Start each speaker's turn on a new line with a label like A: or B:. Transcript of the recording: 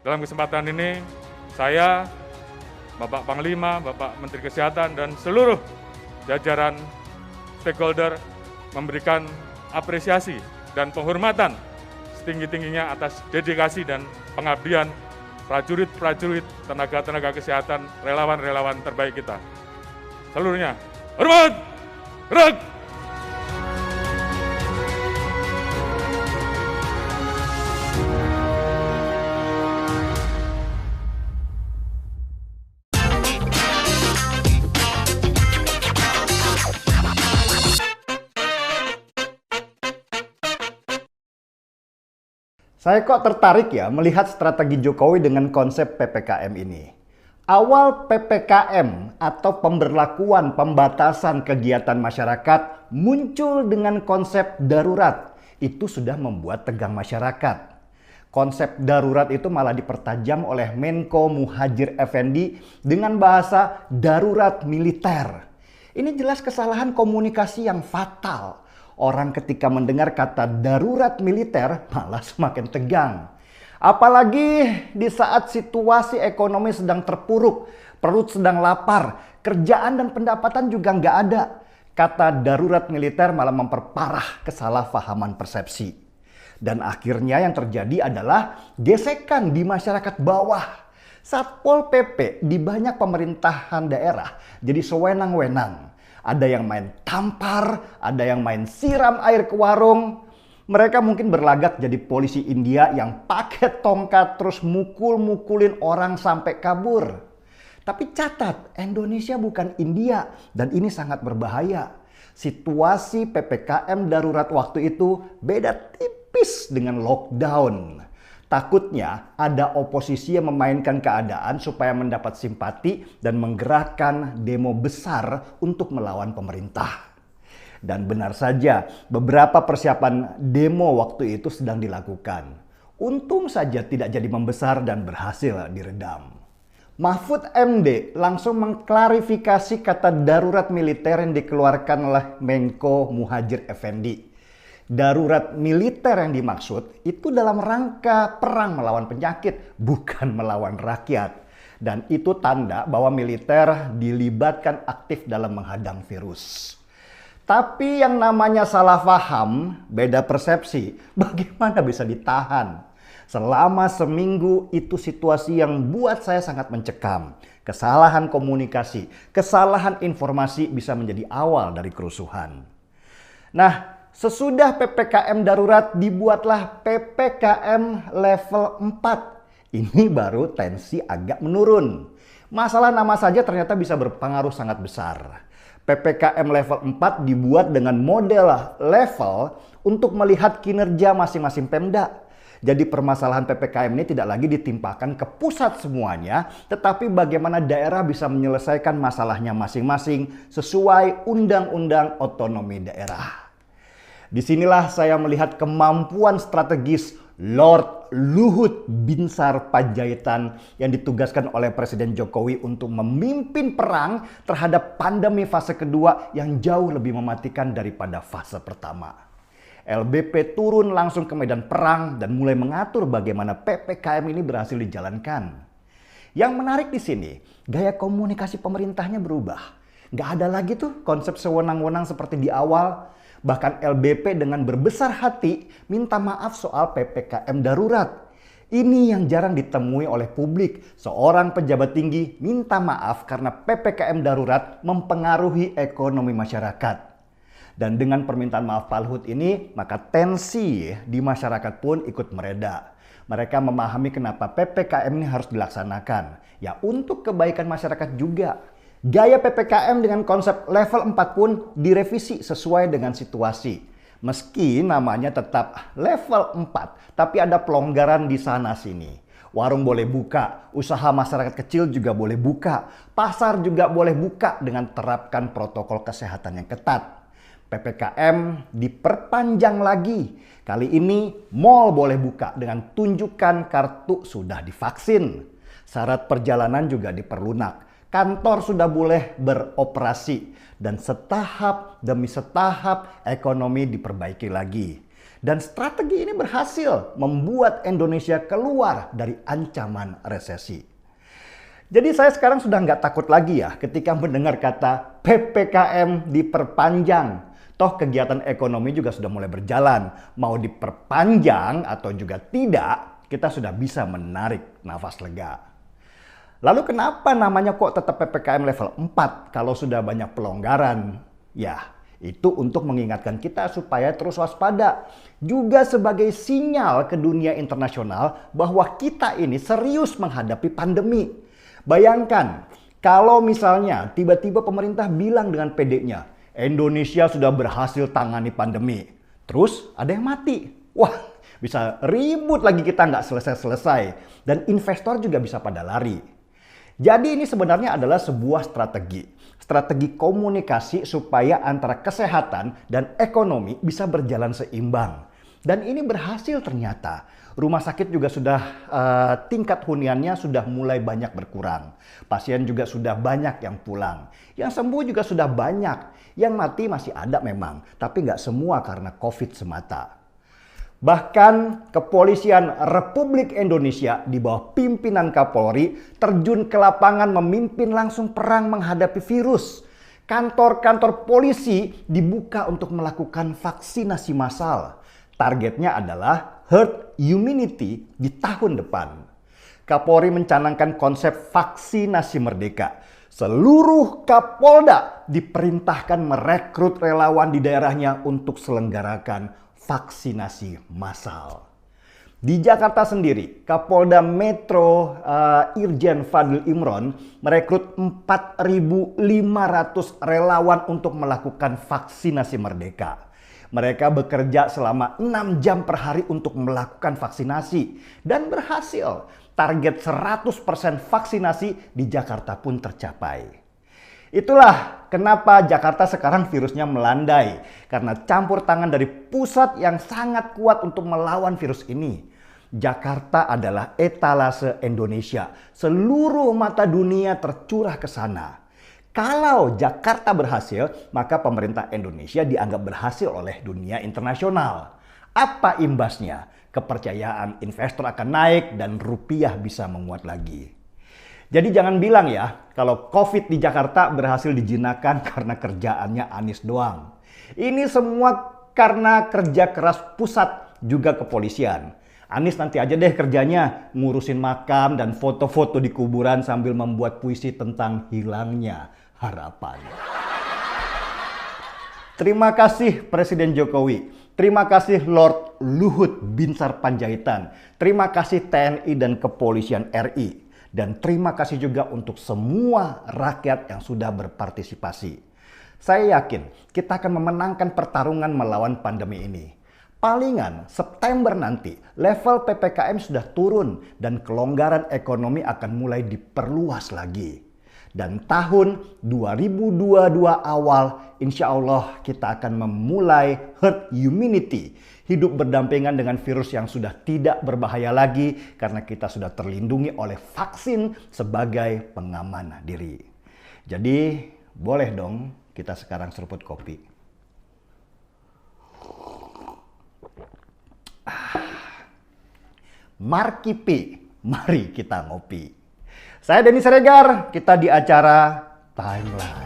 A: Dalam kesempatan ini, saya, Bapak Panglima, Bapak Menteri Kesehatan, dan seluruh jajaran stakeholder memberikan apresiasi dan penghormatan setinggi-tingginya atas dedikasi dan pengabdian prajurit-prajurit, tenaga-tenaga kesehatan, relawan-relawan terbaik kita. Seluruhnya, hormat, gerak!
B: Saya kok tertarik ya melihat strategi Jokowi dengan konsep PPKM ini. Awal PPKM atau pemberlakuan pembatasan kegiatan masyarakat muncul dengan konsep darurat. Itu sudah membuat tegang masyarakat. Konsep darurat itu malah dipertajam oleh Menko Muhadjir Effendi dengan bahasa darurat militer. Ini jelas kesalahan komunikasi yang fatal. Orang ketika mendengar kata darurat militer malah semakin tegang. Apalagi di saat situasi ekonomi sedang terpuruk, perut sedang lapar, kerjaan dan pendapatan juga nggak ada. Kata darurat militer malah memperparah kesalahpahaman persepsi. Dan akhirnya yang terjadi adalah gesekan di masyarakat bawah. Satpol PP di banyak pemerintahan daerah jadi sewenang-wenang. Ada yang main tampar, ada yang main siram air ke warung. Mereka mungkin berlagak jadi polisi India yang pakai tongkat terus mukul-mukulin orang sampai kabur. Tapi catat, Indonesia bukan India dan ini sangat berbahaya. Situasi PPKM darurat waktu itu beda tipis dengan lockdown. Takutnya ada oposisi yang memainkan keadaan supaya mendapat simpati dan menggerakkan demo besar untuk melawan pemerintah. Dan benar saja, beberapa persiapan demo waktu itu sedang dilakukan. Untung saja tidak jadi membesar dan berhasil diredam. Mahfud MD langsung mengklarifikasi kata darurat militer yang dikeluarkan oleh Menko Muhadjir Effendi. Darurat militer yang dimaksud itu dalam rangka perang melawan penyakit, bukan melawan rakyat. Dan itu tanda bahwa militer dilibatkan aktif dalam menghadang virus. Tapi yang namanya salah paham, beda persepsi, bagaimana bisa ditahan? Selama seminggu itu situasi yang buat saya sangat mencekam. Kesalahan komunikasi, kesalahan informasi bisa menjadi awal dari kerusuhan. Nah, sesudah PPKM darurat dibuatlah PPKM level 4. Ini baru tensi agak menurun. Masalah nama saja ternyata bisa berpengaruh sangat besar. PPKM level 4 dibuat dengan model level untuk melihat kinerja masing-masing Pemda. Jadi permasalahan PPKM ini tidak lagi ditimpakan ke pusat semuanya, tetapi bagaimana daerah bisa menyelesaikan masalahnya masing-masing sesuai Undang-Undang Otonomi Daerah. Disinilah saya melihat kemampuan strategis Lord Luhut Binsar Panjaitan yang ditugaskan oleh Presiden Jokowi untuk memimpin perang terhadap pandemi fase kedua yang jauh lebih mematikan daripada fase pertama. LBP turun langsung ke medan perang dan mulai mengatur bagaimana PPKM ini berhasil dijalankan. Yang menarik di sini, gaya komunikasi pemerintahnya berubah. Nggak ada lagi tuh konsep sewenang-wenang seperti di awal. Bahkan LBP dengan berbesar hati minta maaf soal PPKM darurat. Ini yang jarang ditemui oleh publik. Seorang pejabat tinggi minta maaf karena PPKM darurat mempengaruhi ekonomi masyarakat. Dan dengan permintaan maaf Pak Luhut ini, maka tensi di masyarakat pun ikut mereda. Mereka memahami kenapa PPKM ini harus dilaksanakan. Ya untuk kebaikan masyarakat juga. Gaya PPKM dengan konsep level 4 pun direvisi sesuai dengan situasi. Meski namanya tetap level 4, tapi ada pelonggaran di sana sini. Warung boleh buka, usaha masyarakat kecil juga boleh buka, pasar juga boleh buka dengan terapkan protokol kesehatan yang ketat. PPKM diperpanjang lagi. Kali ini mal boleh buka dengan tunjukkan kartu sudah divaksin. Syarat perjalanan juga diperlunak. Kantor sudah boleh beroperasi. Dan setahap demi setahap ekonomi diperbaiki lagi. Dan strategi ini berhasil membuat Indonesia keluar dari ancaman resesi. Jadi saya sekarang sudah nggak takut lagi ya ketika mendengar kata PPKM diperpanjang. Toh kegiatan ekonomi juga sudah mulai berjalan. Mau diperpanjang atau juga tidak, kita sudah bisa menarik nafas lega. Lalu kenapa namanya kok tetap PPKM level 4 kalau sudah banyak pelonggaran? Ya, itu untuk mengingatkan kita supaya terus waspada. Juga sebagai sinyal ke dunia internasional bahwa kita ini serius menghadapi pandemi. Bayangkan, kalau misalnya tiba-tiba pemerintah bilang dengan pedenya, Indonesia sudah berhasil tangani pandemi. Terus ada yang mati. Wah, bisa ribut lagi kita nggak selesai-selesai. Dan investor juga bisa pada lari. Jadi ini sebenarnya adalah sebuah strategi. Strategi komunikasi supaya antara kesehatan dan ekonomi bisa berjalan seimbang. Dan ini berhasil ternyata. Rumah sakit juga sudah tingkat huniannya sudah mulai banyak berkurang. Pasien juga sudah banyak yang pulang. Yang sembuh juga sudah banyak. Yang mati masih ada memang. Tapi nggak semua karena COVID semata. Bahkan Kepolisian Republik Indonesia di bawah pimpinan Kapolri terjun ke lapangan memimpin langsung perang menghadapi virus. Kantor-kantor polisi dibuka untuk melakukan vaksinasi massal. Targetnya adalah herd immunity di tahun depan. Kapolri mencanangkan konsep vaksinasi merdeka. Seluruh Kapolda diperintahkan merekrut relawan di daerahnya untuk selenggarakan vaksinasi massal. Di Jakarta sendiri, Kapolda Metro Irjen Fadil Imron merekrut 4.500 relawan untuk melakukan vaksinasi merdeka. Mereka bekerja selama 6 jam per hari untuk melakukan vaksinasi dan berhasil. Target 100% vaksinasi di Jakarta pun tercapai. Itulah kenapa Jakarta sekarang virusnya melandai. Karena campur tangan dari pusat yang sangat kuat untuk melawan virus ini. Jakarta adalah etalase Indonesia. Seluruh mata dunia tercurah ke sana. Kalau Jakarta berhasil, maka pemerintah Indonesia dianggap berhasil oleh dunia internasional. Apa imbasnya? Kepercayaan investor akan naik dan rupiah bisa menguat lagi. Jadi jangan bilang ya, kalau COVID di Jakarta berhasil dijinakan karena kerjaannya Anies doang. Ini semua karena kerja keras pusat juga kepolisian. Anies nanti aja deh kerjanya ngurusin makam dan foto-foto di kuburan sambil membuat puisi tentang hilangnya harapan. Terima kasih Presiden Jokowi. Terima kasih Lord Luhut Binsar Panjaitan. Terima kasih TNI dan Kepolisian RI. Dan terima kasih juga untuk semua rakyat yang sudah berpartisipasi. Saya yakin kita akan memenangkan pertarungan melawan pandemi ini. Palingan September nanti level PPKM sudah turun dan kelonggaran ekonomi akan mulai diperluas lagi. Dan tahun 2022 awal insya Allah kita akan memulai herd immunity. Hidup berdampingan dengan virus yang sudah tidak berbahaya lagi karena kita sudah terlindungi oleh vaksin sebagai pengaman diri. Jadi boleh dong kita sekarang seruput kopi. Markipi, mari kita ngopi. Saya Denny Siregar, kita di acara Timeline.